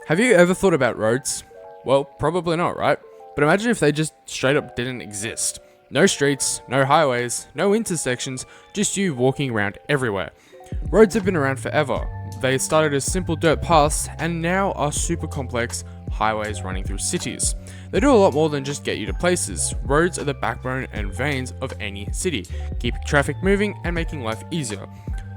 Have you ever thought about roads? Well, probably not, right? But imagine if they just straight up didn't exist. No streets, no highways, no intersections, just you walking around everywhere. Roads have been around forever. They started as simple dirt paths and now are super complex highways running through cities. They do a lot more than just get you to places. Roads are the backbone and veins of any city, keeping traffic moving and making life easier.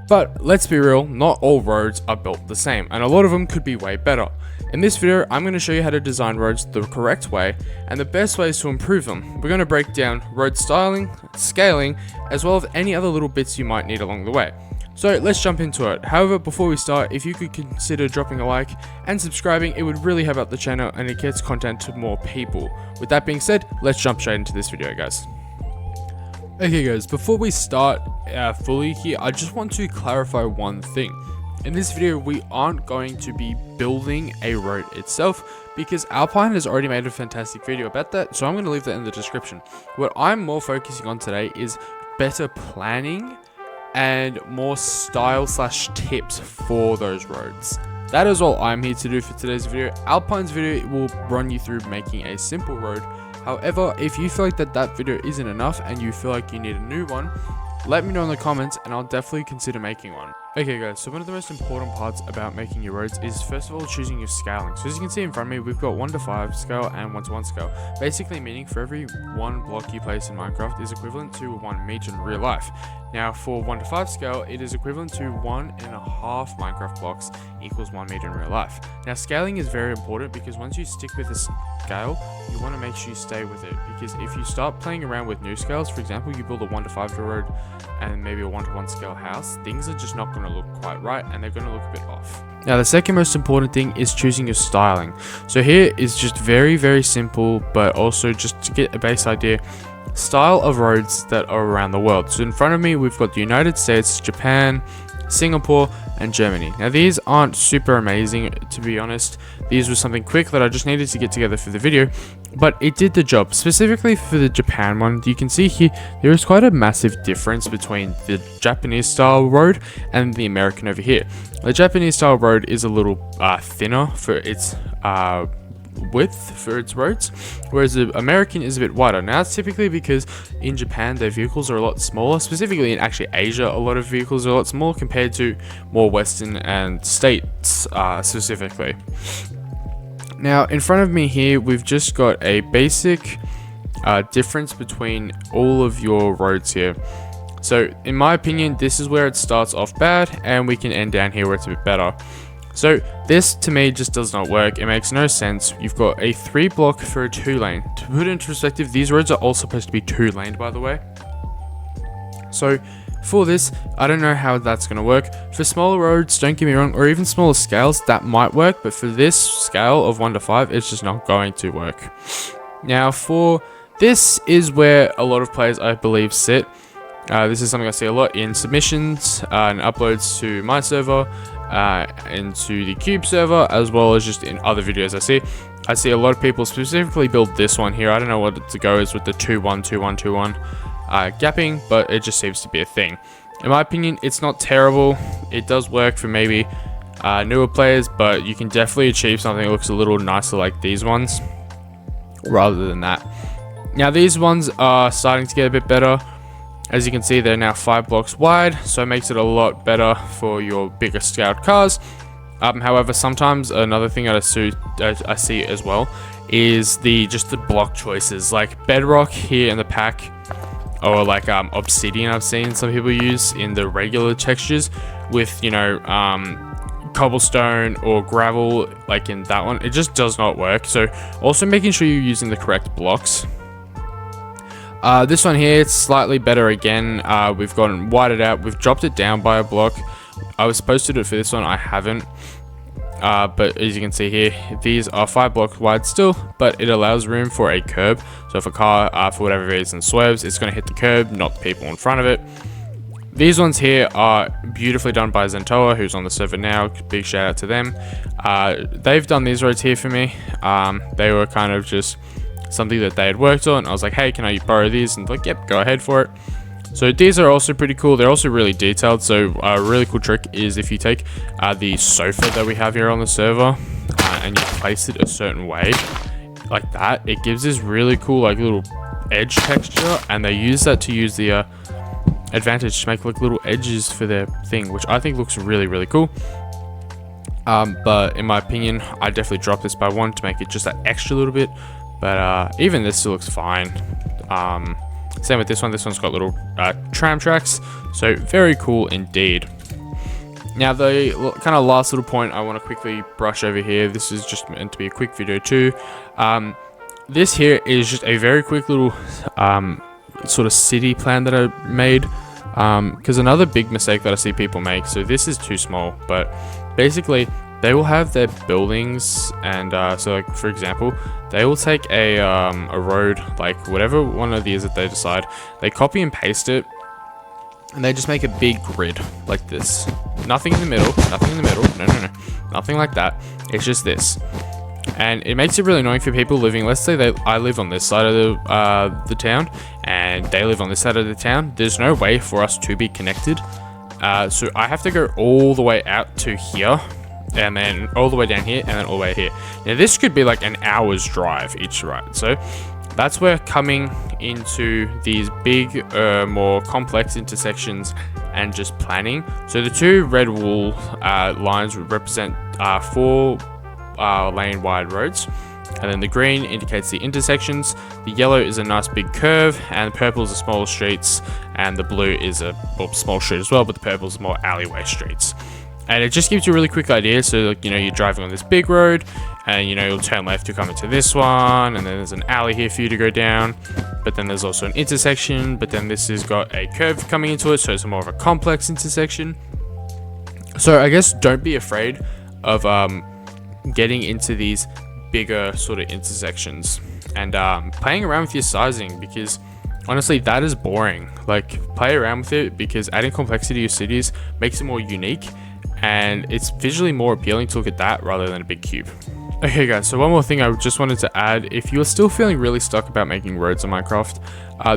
But let's be real, not all roads are built the same, and a lot of them could be way better. In this video, I'm going to show you how to design roads the correct way, and the best ways to improve them. We're going to break down road styling, scaling, as well as any other little bits you might need along the way. So let's jump into it. However, before we start, if you could consider dropping a like and subscribing, it would really help out the channel and it gets content to more people. With that being said, let's jump straight into this video, guys. Okay guys, before we start fully here, I just want to clarify one thing. In this video, we aren't going to be building a road itself because Alpine has already made a fantastic video about that, so I'm going to leave that in the description. What I'm more focusing on today is better planning and more style/tips for those roads. That is all I'm here to do for today's video. Alpine's video will run you through making a simple road. However, if you feel like that video isn't enough and you feel like you need a new one, let me know in the comments and I'll definitely consider making one. Okay guys, so one of the most important parts about making your roads is first of all choosing your scaling. So as you can see in front of me, we've got 1:5 scale and 1:1 scale. Basically meaning for every one block you place in Minecraft is equivalent to 1 meter in real life. Now for 1:5 scale, it is equivalent to 1.5 Minecraft blocks equals 1 meter in real life. Now scaling is very important because once you stick with a scale, you want to make sure you stay with it, because if you start playing around with new scales, for example, you build a 1:5 road and maybe a 1:1 scale house, things are just not going to look quite right and they're going to look a bit off. Now the second most important thing is choosing your styling. So here is just very simple, but also just to get a base idea, style of roads that are around the world. So in front of me, we've got the United States, Japan, Singapore, and Germany. Now these aren't super amazing, to be honest. These were something quick that I just needed to get together for the video, but it did the job. Specifically for the Japan one, you can see here there is quite a massive difference between the Japanese style road and the American over here. The Japanese style road is a little thinner for its width for its roads, whereas the American is a bit wider. Now it's typically because in Japan their vehicles are a lot smaller. Specifically in actually Asia, a lot of vehicles are a lot smaller compared to more Western and states specifically. Now in front of me here, we've just got a basic difference between all of your roads here. So in my opinion, this is where it starts off bad and we can end down here where it's a bit better. So this to me just does not work. It makes no sense. You've got a 3 block for a 2 lane. To put it into perspective, these roads are all supposed to be 2 laned, by the way. So for this, I don't know how that's going to work. For smaller roads, don't get me wrong, or even smaller scales, that might work. But for this scale of 1:5, it's just not going to work. Now for this is where a lot of players, I believe, sit. This is something I see a lot in submissions and uploads to my server, into the Cube server, as well as just in other videos I see a lot of people specifically build this one here. I don't know what to go is with the 2-1 2-1 2-1 gapping, but it just seems to be a thing. In my opinion, it's not terrible. It does work for maybe newer players, but you can definitely achieve something that looks a little nicer like these ones rather than that. Now these ones are starting to get a bit better. As you can see, they're now 5 blocks wide, so it makes it a lot better for your bigger scaled cars. However, sometimes another thing that I see as well is just the block choices, like bedrock here in the pack, or like obsidian. I've seen some people use in the regular textures with, you know, cobblestone or gravel, like in that one. It just does not work. So also making sure you're using the correct blocks. This one here, it's slightly better again. We've gotten widened out. We've dropped it down by a block. I was supposed to do it for this one. I haven't. But as you can see here, these are 5 blocks wide still, but it allows room for a curb. So if a car, for whatever reason, swerves, it's going to hit the curb, not the people in front of it. These ones here are beautifully done by Zentoa, who's on the server now. Big shout out to them. They've done these roads here for me. They were kind of just something that they had worked on. I was like, hey, can I borrow these? And like, yep, go ahead for it. So these are also pretty cool. They're also really detailed. So a really cool trick is if you take the sofa that we have here on the server, and you place it a certain way, like that, it gives this really cool like little edge texture, and they use that to use the advantage to make like little edges for their thing, which I think looks really, really cool. But in my opinion, I definitely dropped this by one to make it just that extra little bit, but even this still looks fine. Same with this one. This one's got little tram tracks, so very cool indeed. Now the kind of last little point I want to quickly brush over here, this is just meant to be a quick video too. This here is just a very quick little sort of city plan that I made, because another big mistake that I see people make, so this is too small, but basically they will have their buildings, and so like for example, they will take a road, like whatever one of these that they decide, they copy and paste it, and they just make a big grid like this. Nothing in the middle, no, nothing like that. It's just this. And it makes it really annoying for people living, let's say that I live on this side of the town, and they live on this side of the town. There's no way for us to be connected. So I have to go all the way out to here, and then all the way down here, and then all the way here. Now this could be like an hour's drive each ride. So that's where coming into these big, more complex intersections and just planning. So the two red wool lines would represent 4 lane wide roads, and then the green indicates the intersections, the yellow is a nice big curve, and the purple is the smaller streets, and the blue is a small street as well, but the purple is more alleyway streets. And it just gives you a really quick idea. So like, you know, you're driving on this big road, and you know, you'll turn left to come into this one, and then there's an alley here for you to go down, but then there's also an intersection, but then this has got a curve coming into it, so it's more of a complex intersection. So I guess don't be afraid of getting into these bigger sort of intersections, and playing around with your sizing, because honestly that is boring. Like, play around with it, because adding complexity to your cities makes it more unique, and it's visually more appealing to look at that rather than a big cube. Okay guys, so one more thing I just wanted to add. If you're still feeling really stuck about making roads in Minecraft,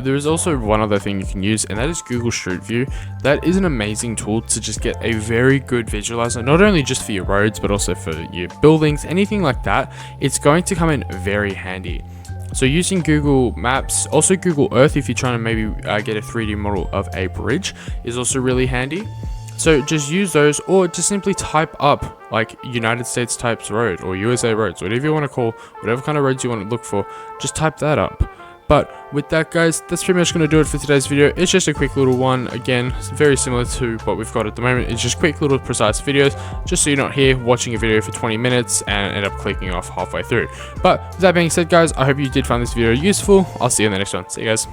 there is also one other thing you can use, and that is Google Street View. That is an amazing tool to just get a very good visualizer, not only just for your roads, but also for your buildings, anything like that. It's going to come in very handy. So using Google Maps, also Google Earth, if you're trying to maybe get a 3D model of a bridge, is also really handy. So just use those, or just simply type up like United States types road, or USA roads, whatever you want to call, whatever kind of roads you want to look for, just type that up. But with that guys, that's pretty much going to do it for today's video. It's just a quick little one. Again, it's very similar to what we've got at the moment. It's just quick little precise videos, just so you're not here watching a video for 20 minutes and end up clicking off halfway through. But with that being said guys, I hope you did find this video useful. I'll see you in the next one. See you guys.